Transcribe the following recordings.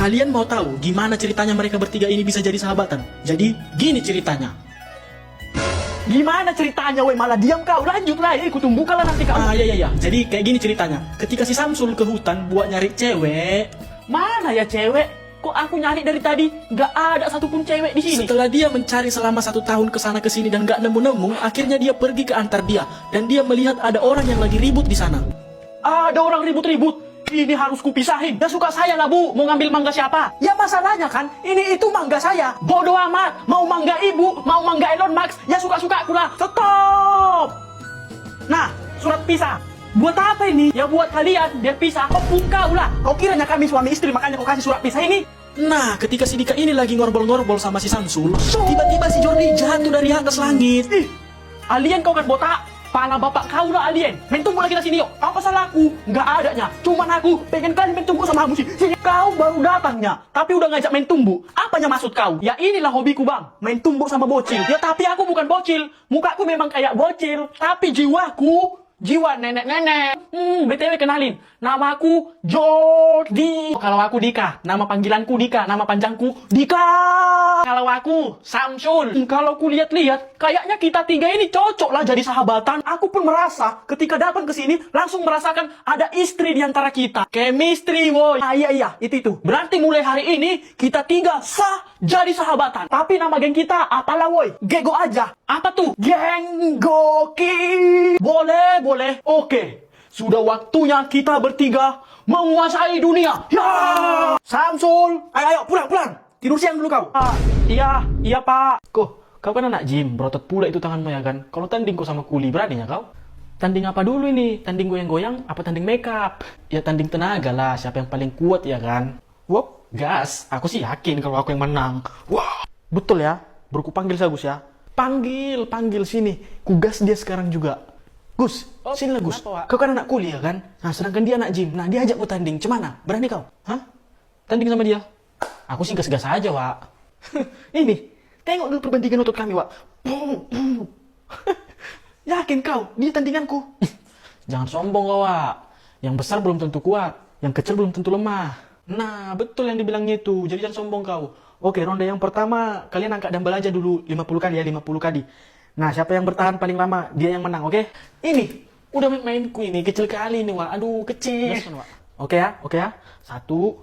Kalian mau tahu gimana ceritanya mereka bertiga ini bisa jadi sahabatan? Jadi, gini ceritanya. Gimana ceritanya, woi? Malah diam kau. Lanjut lah, ku tunggu kalau nanti kau. Iya. Jadi kayak gini ceritanya. Ketika si Samsul ke hutan buat nyari cewek. Mana ya cewek? Kok aku nyari dari tadi nggak ada satupun cewek di sini? Setelah dia mencari selama 1 tahun ke sana ke sini dan nggak nemu-nemu, akhirnya dia pergi ke Antardia dan dia melihat ada orang yang lagi ribut di sana. Ada orang ribut-ribut. Ini harus kupisahin. Ya suka saya lah, Bu. Mau ngambil mangga siapa? Ya masalahnya kan, ini itu mangga saya. Bodoh amat. Mau mangga ibu, mau mangga Elon Musk, ya suka-suka aku lah. Stop. Nah, surat pisah. Buat apa ini? Ya buat kalian, biar pisah. Opung kau lah. Kau kiranya kami suami istri, makanya kau kasih surat pisah ini? Nah, ketika si Dika ini lagi ngorbol-ngorbol sama si Samsul, tiba-tiba si Jordi jatuh dari atas langit. Ih, alien kau kan botak. Pala bapak kau lah alien. Main tunggu lagi sini yuk. Apa salahku? Nggak adanya. Cuman aku pengen kali main tunggu sama kamu sih. Sini kau baru datangnya, tapi udah ngajak main tumbuh. Apanya maksud kau? Ya inilah hobiku bang. Main tumbuh sama bocil. Ya tapi aku bukan bocil. Mukaku memang kayak bocil, tapi jiwaku jiwa nenek-nenek. BTW kenalin. Nama aku Jordi. Kalau aku Dika, nama panggilanku Dika, nama panjangku Dika. Kalau aku Samsul. Kalau ku lihat-lihat, kayaknya kita tiga ini cocok lah jadi sahabatan. Aku pun merasa ketika datang ke sini langsung merasakan ada istri di antara kita. Chemistry, woy. Iya, itu. Berarti mulai hari ini kita tiga sah jadi sahabatan. Tapi nama geng kita apalah, woy? Gego aja. Apa tuh? Geng Goki. Boleh. Oke. Sudah waktunya kita bertiga menguasai dunia. Ya! Samsul, ayo pulang. Tidur siang dulu kau. Iya pak. Kau kan anak gym, berotot pula itu tanganmu ya kan. Kalau tanding kau sama kuli, beraninya kau? Tanding apa dulu ini? Tanding goyang-goyang apa tanding makeup? Ya tanding tenaga lah, siapa yang paling kuat ya kan? Wop, gas. Aku sih yakin kalau aku yang menang. Wah, betul ya. Baru ku panggil saya Gus ya. Panggil sini. Ku gas dia sekarang juga. Gus, sini lah Gus. Kau kan anak kuliah kan? Nah, sedangkan dia anak gym. Nah, dia ajak ku tanding. Cemana? Berani kau? Hah? Tanding sama dia? Aku sih gas-gas aja, Wak. Ini, tengok dulu perbandingan otot kami, Wak. Yakin kau? Dia tandinganku. Jangan sombong kau, Wak. Yang besar belum tentu kuat. Yang kecil belum tentu lemah. Nah, betul yang dibilangnya itu. Jadi jangan sombong kau. Oke, ronde yang pertama, kalian angkat dumbbell aja dulu 50 kali ya, 50 kali. Nah, siapa yang bertahan paling lama, dia yang menang, oke? Ini, udah mainku ini, kecil kali ini, Wak. Aduh, kecil. Oke ya. 1, 2,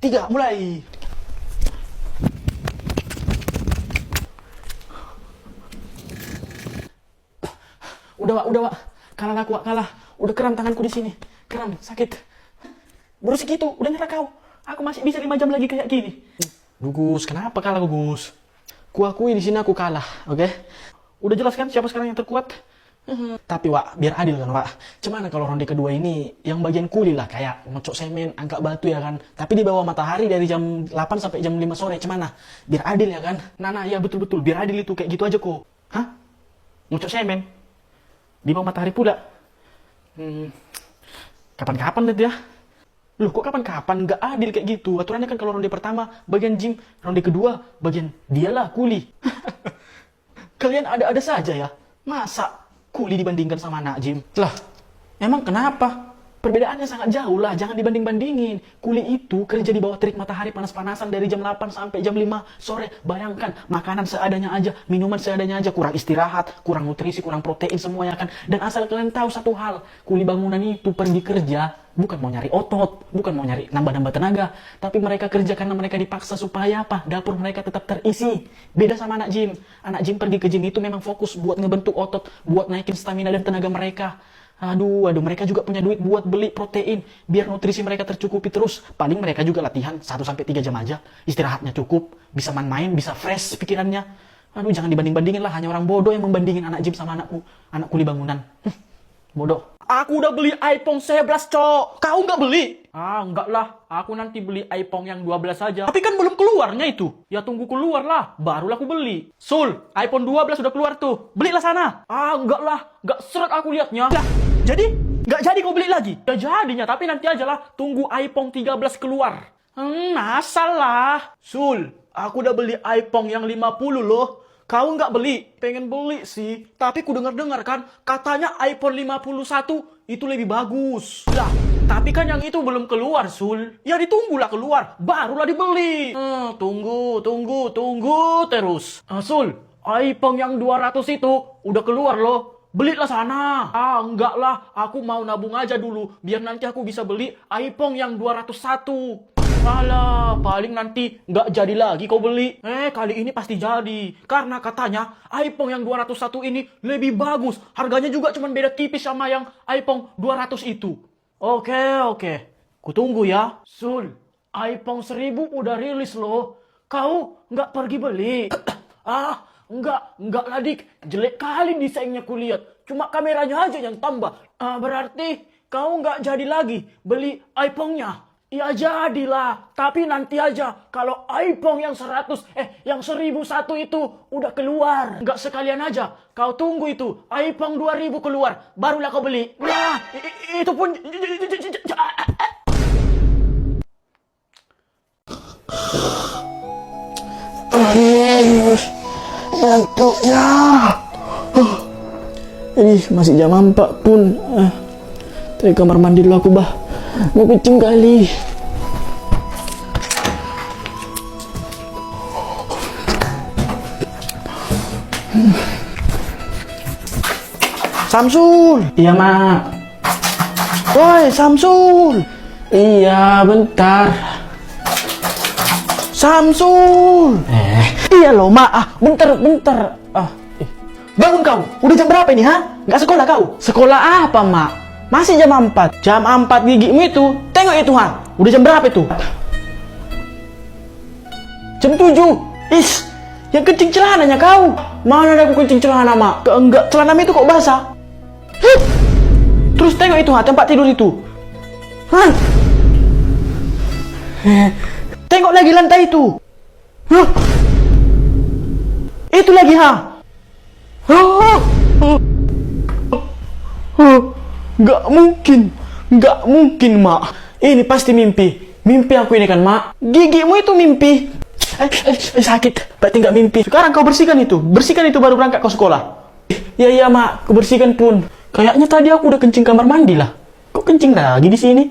3, mulai. Udah, Wak. Kalah aku, Wak, kalah. Udah kram tanganku di sini. Kram, sakit. Baru segitu, udah nyerah kau. Aku masih bisa 5 jam lagi kayak gini. Gus, kenapa kalah Gus? Kuakui di sini aku kalah, oke? Udah jelas kan siapa sekarang yang terkuat? Tapi Wak, biar adil kan Wak. Cuman kalau ronde kedua ini yang bagian kuli lah, kayak ngocok semen, angkat batu ya kan. Tapi di bawah matahari dari jam 8 sampai jam 5 sore, cemana? Biar adil ya kan? Nah, ya betul, biar adil itu kayak gitu aja kok. Hah? Ngocok semen? Di bawah matahari pula? Kapan-kapan itu ya? Loh, kok kapan-kapan? Nggak adil kayak gitu. Aturannya kan kalau ronde pertama bagian gym, ronde kedua bagian dialah kuli. Kalian ada-ada saja ya. Masa kuli dibandingkan sama anak gym? Lah, emang kenapa? Perbedaannya sangat jauh lah, jangan dibanding-bandingin. Kuli itu kerja di bawah terik matahari panas-panasan dari jam 8 sampai jam 5 sore. Bayangkan, makanan seadanya aja, minuman seadanya aja, kurang istirahat, kurang nutrisi, kurang protein semuanya kan. Dan asal kalian tahu satu hal, kuli bangunan itu pergi kerja bukan mau nyari otot, bukan mau nyari nambah-nambah tenaga, tapi mereka kerja karena mereka dipaksa supaya apa? Dapur mereka tetap terisi. Beda sama anak gym. Anak gym pergi ke gym itu memang fokus buat ngebentuk otot, buat naikin stamina dan tenaga mereka. Aduh, mereka juga punya duit buat beli protein, biar nutrisi mereka tercukupi terus. Paling mereka juga latihan 1-3 jam aja, istirahatnya cukup, bisa main-main, bisa fresh pikirannya. Aduh, jangan dibanding-bandingin lah, hanya orang bodoh yang membandingin anak gym sama anak kuli bangunan. Bodoh. Aku udah beli iPhone 11, Cok. Kau nggak beli? Enggak lah. Aku nanti beli iPhone yang 12 saja. Tapi kan belum keluarnya itu. Ya tunggu keluar lah. Barulah aku beli. Sul, iPhone 12 udah keluar tuh. Belilah sana. Enggak lah. Nggak seret aku liatnya. Lah, jadi? Nggak jadi kau beli lagi? Ya jadinya, tapi nanti aja lah. Tunggu iPhone 13 keluar. Asal lah. Sul, aku udah beli iPhone yang 50 loh. Kau nggak beli? Pengen beli sih. Tapi ku dengar-dengar kan, katanya iPhone 51 itu lebih bagus. Lah, Tapi kan yang itu belum keluar, Sul. Ya ditunggulah keluar, barulah dibeli. Tunggu terus. Sul, iPhone yang 200 itu udah keluar loh. Belilah sana. Enggak lah, aku mau nabung aja dulu biar nanti aku bisa beli iPhone yang 201. Alah, paling nanti nggak jadi lagi kau beli. Kali ini pasti jadi. Karena katanya iPhone yang 201 ini lebih bagus. Harganya juga cuma beda tipis sama yang iPhone 200 itu. Oke. Kutunggu ya. Sul, iPhone 1000 udah rilis loh. Kau nggak pergi beli? Enggak lah dik. Jelek kali desainnya kulihat. Cuma kameranya aja yang tambah. Berarti kau nggak jadi lagi beli iPhone-nya? Ya jadilah. Tapi nanti aja kalau iPhone yang 1001 itu udah keluar. Nggak sekalian aja. Kau tunggu itu. iPhone 2000 keluar. Barulah kau beli. Nah, itu pun... Ngantuknya. Ini masih jam 4 pun. Dari kamar mandi dulu aku, bah. Mau kucing kali. Samsul. Iya, Mak. Woi, Samsul. Iya, bentar. Samsul. Iya loh, Mak. Bentar. Bangun kau. Udah jam berapa ini, ha? Nggak sekolah kau? Sekolah apa, Mak? Masih jam 4. Jam 4 gigimu itu. Tengok itu, ha? Udah jam berapa itu? Jam 7. Yang kencing celananya kau. Mana ada aku kencing celana, Mak? Enggak, celanamu itu kok basah. Terus tengok itu, ha? Tempat tidur itu. Tengok lagi lantai itu. Itu lagi, ha? Nggak mungkin, Mak. Ini pasti mimpi. Mimpi aku ini kan, Mak. Gigimu itu mimpi. Sakit. Berarti nggak mimpi. Sekarang kau bersihkan itu baru berangkat ke sekolah. Iya, Mak. Aku bersihkan pun. Kayaknya tadi aku udah kencing kamar mandi lah. Kok kencing lagi di sini?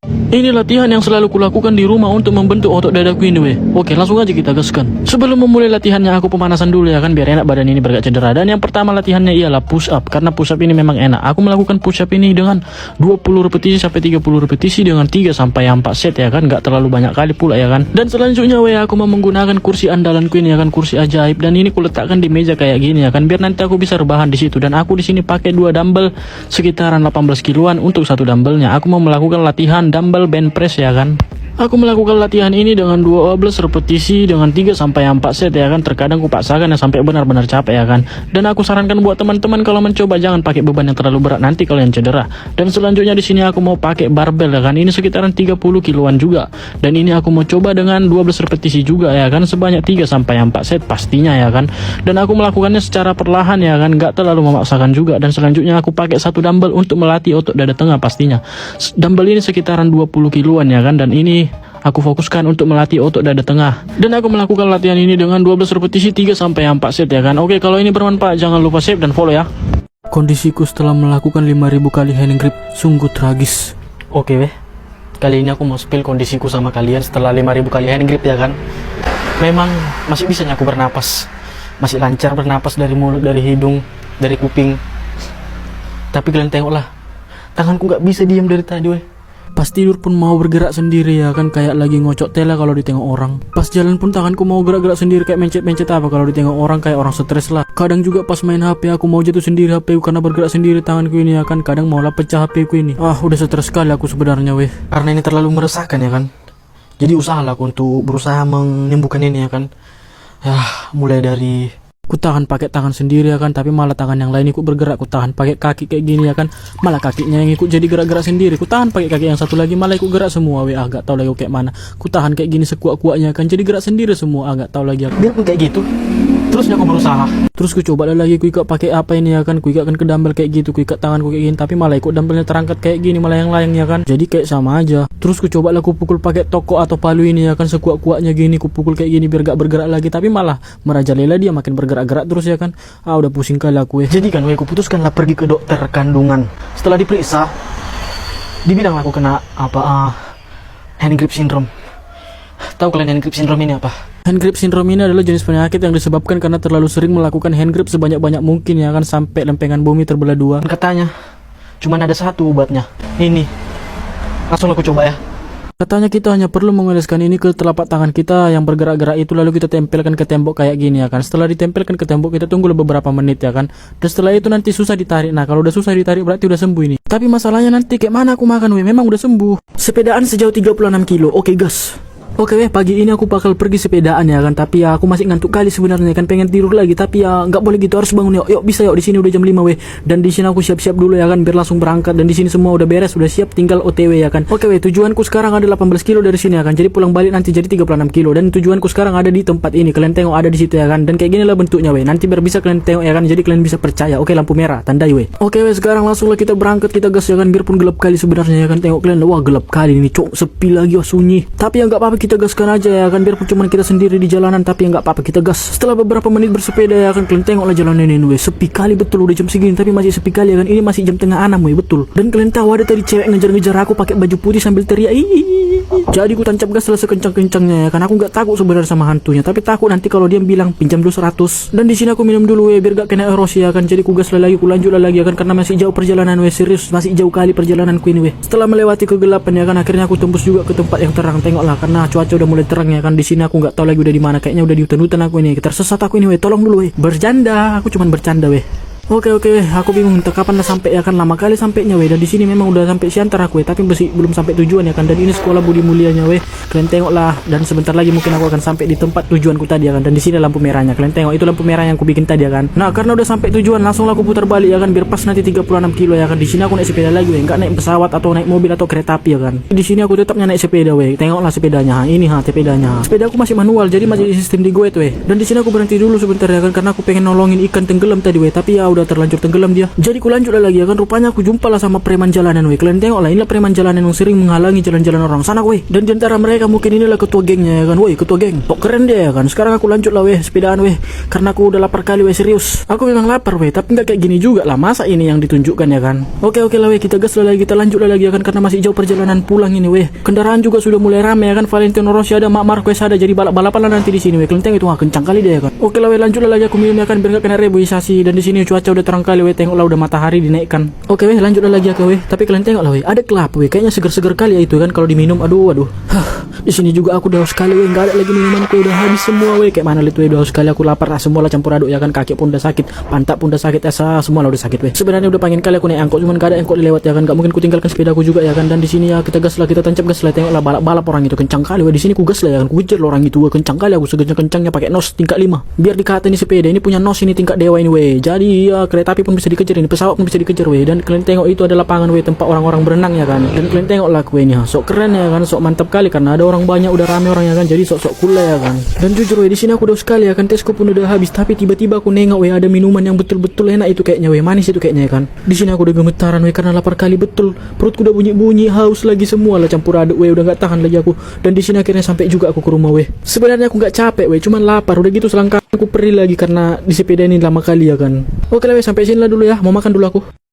Ini latihan yang selalu kulakukan di rumah untuk membentuk otot dadaku ini, weh. Oke, langsung aja kita gaskan. Sebelum memulai latihannya, aku pemanasan dulu ya kan, biar enak badan ini bergak cedera. Dan yang pertama latihannya ialah push up, karena push up ini memang enak. Aku melakukan push up ini dengan 20 repetisi sampai 30 repetisi dengan 3 sampai 4 set ya kan, nggak terlalu banyak kali pula ya kan. Dan selanjutnya, weh, aku mau menggunakan kursi andalanku ini ya kan, kursi ajaib. Dan ini kuletakkan di meja kayak gini ya kan, biar nanti aku bisa rebahan di situ. Dan aku di sini pakai 2 dumbbell sekitaran 18 kiloan untuk satu dumbbellnya. Aku mau melakukan latihan dumbbell bench press ya kan. Aku melakukan latihan ini dengan 12 repetisi dengan 3 sampai 4 set ya kan. Terkadang ku paksakan ya sampai benar-benar capek ya kan. Dan aku sarankan buat teman-teman kalau mencoba jangan pakai beban yang terlalu berat, nanti kalian cedera. Dan selanjutnya di sini aku mau pakai barbel ya kan. Ini sekitaran 30 kiloan juga. Dan ini aku mau coba dengan 12 repetisi juga ya kan, sebanyak 3 sampai 4 set pastinya ya kan. Dan aku melakukannya secara perlahan ya kan, enggak terlalu memaksakan juga. Dan selanjutnya aku pakai satu dumbbell untuk melatih otot dada tengah pastinya. Dumbbell ini sekitaran 20 kiloan ya kan, dan ini aku fokuskan untuk melatih otot dada tengah. Dan aku melakukan latihan ini dengan 12 repetisi 3 sampai 4 set ya kan. Oke, kalau ini bermanfaat jangan lupa save dan follow ya. Kondisiku setelah melakukan 5000 kali hand grip sungguh tragis. Oke, weh. Kali ini aku mau spill kondisiku sama kalian setelah 5000 kali hand grip ya kan. Memang masih bisa aku bernapas. Masih lancar bernapas dari mulut, dari hidung, dari kuping. Tapi kalian tengoklah, tanganku gak bisa diam dari tadi, weh. Pas tidur pun mau bergerak sendiri ya kan, kayak lagi ngocok tela kalau ditengok orang. Pas jalan pun tanganku mau gerak-gerak sendiri kayak mencet-mencet apa kalau ditengok orang, kayak orang stres lah. Kadang juga pas main HP aku mau jatuh sendiri HP ku karena bergerak sendiri tanganku ini ya kan. Kadang maulah pecah HP ku ini. Udah stres sekali aku sebenarnya, weh. Karena ini terlalu meresahkan ya kan. Jadi usahalah aku untuk berusaha menyembuhkan ini ya kan. Mulai dari ku tahan pakai tangan sendiri ya kan, tapi malah tangan yang lain ikut bergerak. Ku tahan pakai kaki kayak gini ya kan, malah kakinya yang ikut jadi gerak-gerak sendiri. Ku tahan pakai kaki yang satu lagi malah ikut gerak semua. Agak tahu lagi kayak mana. Ku tahan kayak gini sekuat-kuatnya kan, jadi gerak sendiri semua. Agak tahu lagi aku. Biarpun kayak gitu, terusnya aku berusaha. Terus ku coba lagi, ku ikat pakai apa ini ya kan. Ku ikatkan ke dumbbell kayak gitu, ku ikat tanganku kayak gini, tapi malah ikut dumbbellnya terangkat kayak gini, malah yang lain ya kan. Jadi kayak sama aja. Terus ku coba lah ku pukul pakai toko atau palu ini ya kan, sekuat-kuatnya gini. Ku pukul kayak gini biar gak bergerak lagi, tapi malah merajalela dia makin bergerak-gerak terus ya kan. Udah pusing kali aku ya. Jadi kan, weh, aku putuskanlah pergi ke dokter kandungan. Setelah diperiksa, Dibilang aku kena hand grip syndrome. Tahu kalian hand grip syndrome ini apa? Hand grip syndrome ini adalah jenis penyakit yang disebabkan karena terlalu sering melakukan hand grip sebanyak-banyak mungkin ya kan, sampai lempengan bumi terbelah dua. Katanya cuman ada satu obatnya. Ini. Langsung aku coba ya. Katanya kita hanya perlu mengoleskan ini ke telapak tangan kita yang bergerak-gerak itu, lalu kita tempelkan ke tembok kayak gini ya kan. Setelah ditempelkan ke tembok kita tunggu beberapa menit ya kan. Dan setelah itu nanti susah ditarik. Nah kalau udah susah ditarik berarti udah sembuh ini. Tapi masalahnya nanti kayak mana aku makan memang udah sembuh. Sepedaan sejauh 36 kilo. Oke gas. Oke pagi ini aku bakal pergi sepedaan ya kan, tapi ya aku masih ngantuk kali sebenarnya kan, pengen tidur lagi tapi ya nggak boleh gitu, harus bangun yuk bisa yuk, di sini udah jam 5 dan di sini aku siap-siap dulu ya kan biar langsung berangkat, dan di sini semua udah beres, udah siap tinggal OTW ya kan. Oke tujuanku sekarang ada 18 kilo dari sini ya kan, jadi pulang balik nanti jadi 36 kilo, dan tujuanku sekarang ada di tempat ini, kalian tengok ada di situ ya kan, dan kayak gini lah bentuknya nanti biar bisa kalian tengok ya kan, jadi kalian bisa percaya. Oke lampu merah tandai Oke sekarang langsung lah kita berangkat, kita gas ya kan, biarpun gelap kali sebenarnya ya kan, tengok kalian, wah gelap kali ini cok, sepi lagi, wah sunyi, tapi ya nggak apa-apa, kita gaskan aja ya kan, biarpun cuma kita sendiri di jalanan tapi ya nggak apa-apa, kita gas. Setelah beberapa menit bersepeda ya kan, kalian tengoklah jalanan ini sepi kali betul, udah jam segini tapi masih sepi kali ya kan, ini masih jam tengah 6 betul. Dan kalian tahu ada tadi cewek ngejar-ngejar aku pakai baju putih sambil teriak jadi aku tancap gas lah sekencang-kencangnya ya kan, aku nggak takut sebenarnya sama hantunya, tapi takut nanti kalau dia bilang pinjam dulu 100. Dan di sini aku minum dulu biar gak kena erosi ya kan, jadi ku gas lagi, ku lanjut lagi ya kan, karena masih jauh perjalanan serius, masih jauh kali perjalananku ini Setelah melewati kegelapan ya kan, akhirnya aku tembus juga ke tempat yang terang, tengoklah karena cuaca udah mulai terang ya kan. Di sini aku nggak tahu lagi udah di mana, kayaknya udah di hutan-hutan aku ini, tersesat aku ini tolong dulu bercanda, aku cuman bercanda Oke, aku bingung entah kapan lah sampai ya kan, lama kali sampainya dan di sini memang udah sampai siantar aku tapi masih belum sampai tujuan ya kan, dan ini sekolah budi mulianya kalian tengoklah, dan sebentar lagi mungkin aku akan sampai di tempat tujuanku tadi ya kan, dan di sini lampu merahnya, kalian tengok itu lampu merah yang aku bikin tadi ya kan. Nah karena udah sampai tujuan langsung aku putar balik ya kan, biar pas nanti 36 kilo ya kan. Di sini aku naik sepeda lagi nggak naik pesawat atau naik mobil atau kereta api ya kan. Di sini aku tetapnya naik sepeda tengoklah sepedanya, ini sepedanya, sepeda aku masih manual jadi masih sistem di gue dan di sini aku berhenti dulu sebentar ya kan, karena aku pengen nolongin ikan tenggelam tadi tapi ya udah terlanjur tenggelam dia. Jadi ku lanjut lagi ya kan, rupanya aku jumpa lah sama preman jalanan kalian tengok lah, inilah preman jalanan yang sering menghalangi jalan-jalan orang sana dan di antara mereka mungkin inilah ketua gengnya ya kan, ketua geng kok keren dia ya kan. Sekarang aku lanjut lah sepedaan karena aku udah lapar kali serius, aku memang lapar tapi nggak kayak gini juga lah, masa ini yang ditunjukkan ya kan. Oke lah kita gas lah lagi, kita lanjut lah lagi ya kan, karena masih jauh perjalanan pulang ini kendaraan juga sudah mulai rame ya kan, Valentino Rossi ada, Mark Marquez ada, jadi balap-balapan lah nanti di sini kalian tengok itu kencang kali dia ya kan. Oke lah lanjut lah lagi, aku minum ya kan biar nggak kena reboisasi, dan di sini cuaca udah terang kali tengoklah udah matahari dinaikkan. Oke lanjut lagi ya tapi kalian tengok lah ada kelapa kayaknya seger-seger kali ya itu kan kalau diminum. Aduh di sini juga aku udah haus sekali nggak ada lagi minumanku, udah habis semua kayak mana itu udah haus sekali, aku lapar semua lah campur aduk ya kan, kaki pun udah sakit, pantat pun udah sakit, semua lah udah sakit sebenarnya udah pengen kali aku naik angkot, cuman gak ada angkot lewat ya kan, gak mungkin ku tinggalkan sepedaku juga ya kan. Dan di sini ya kita gas lah, kita tancap gas lah, tengoklah balap-balap orang itu kencang kali di sini ku gas lah ya kan, ku kejar orang itu kencang kali, aku sekencang-kencangnya pakai nos tingkat 5 biar dikata ini sepeda ini punya nos ini tingkat dewa ini jadi ya kereta api pun bisa dikejar ini, pesawat pun bisa dikejar dan kalian tengok itu ada lapangan tempat orang-orang berenang ya kan, dan kalian tengok lah ini sok keren ya kan, sok mantap kali karena ada orang banyak, udah rame orang ya kan, jadi sok cool ya kan. Dan jujur di sini aku udah sekali ya kan, tesku pun udah habis, tapi tiba-tiba aku nengok ada minuman yang betul-betul enak itu kayaknya manis itu kayaknya ya kan. Di sini aku udah gemetaran karena lapar kali betul, perutku udah bunyi-bunyi, haus lagi semua lah campur aduk udah nggak tahan lagi aku. Dan di sini akhirnya sampai juga aku ke rumah sebenarnya aku nggak capek cuman lapar, udah gitu selangkah aku perih lagi karena di sepeda ini lama kali ya kan. Oke lah sampai sini lah dulu ya, mau makan dulu aku.